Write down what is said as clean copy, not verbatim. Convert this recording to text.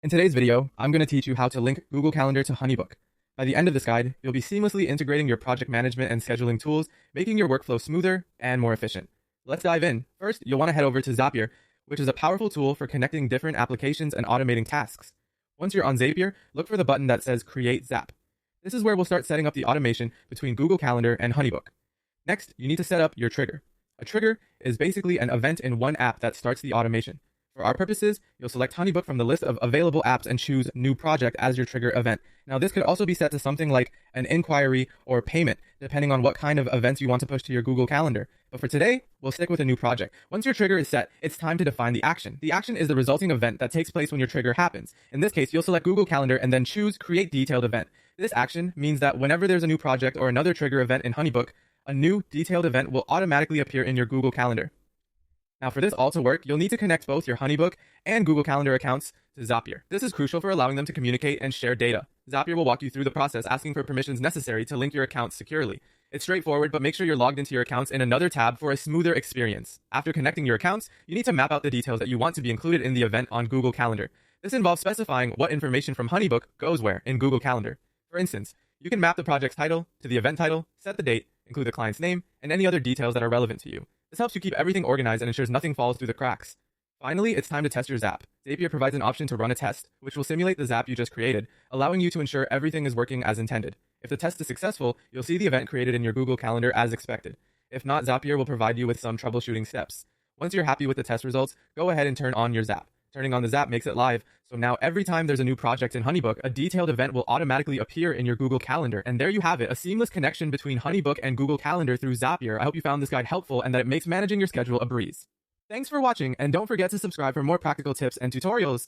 In today's video, I'm going to teach you how to link Google Calendar to HoneyBook. By the end of this guide, you'll be seamlessly integrating your project management and scheduling tools, making your workflow smoother and more efficient. Let's dive in. First, you'll want to head over to Zapier, which is a powerful tool for connecting different applications and automating tasks. Once you're on Zapier, look for the button that says Create Zap. This is where we'll start setting up the automation between Google Calendar and HoneyBook. Next, you need to set up your trigger. A trigger is basically an event in one app that starts the automation. For our purposes, you'll select HoneyBook from the list of available apps and choose New Project as your trigger event. Now, this could also be set to something like an inquiry or payment, depending on what kind of events you want to push to your Google Calendar. But for today, we'll stick with a new project. Once your trigger is set, it's time to define the action. The action is the resulting event that takes place when your trigger happens. In this case, you'll select Google Calendar and then choose Create Detailed Event. This action means that whenever there's a new project or another trigger event in HoneyBook, a new detailed event will automatically appear in your Google Calendar. Now, for this all to work, you'll need to connect both your HoneyBook and Google Calendar accounts to Zapier. This is crucial for allowing them to communicate and share data. Zapier will walk you through the process, asking for permissions necessary to link your accounts securely. It's straightforward, but make sure you're logged into your accounts in another tab for a smoother experience. After connecting your accounts, you need to map out the details that you want to be included in the event on Google Calendar. This involves specifying what information from HoneyBook goes where in Google Calendar. For instance, you can map the project's title to the event title, set the date, include the client's name, and any other details that are relevant to you. This helps you keep everything organized and ensures nothing falls through the cracks. Finally, it's time to test your Zap. Zapier provides an option to run a test, which will simulate the Zap you just created, allowing you to ensure everything is working as intended. If the test is successful, you'll see the event created in your Google Calendar as expected. If not, Zapier will provide you with some troubleshooting steps. Once you're happy with the test results, go ahead and turn on your Zap. Turning on the Zap makes it live, so now every time there's a new project in HoneyBook, a detailed event will automatically appear in your Google Calendar. And there you have it, a seamless connection between HoneyBook and Google Calendar through Zapier. I hope you found this guide helpful and that it makes managing your schedule a breeze. Thanks for watching, and don't forget to subscribe for more practical tips and tutorials.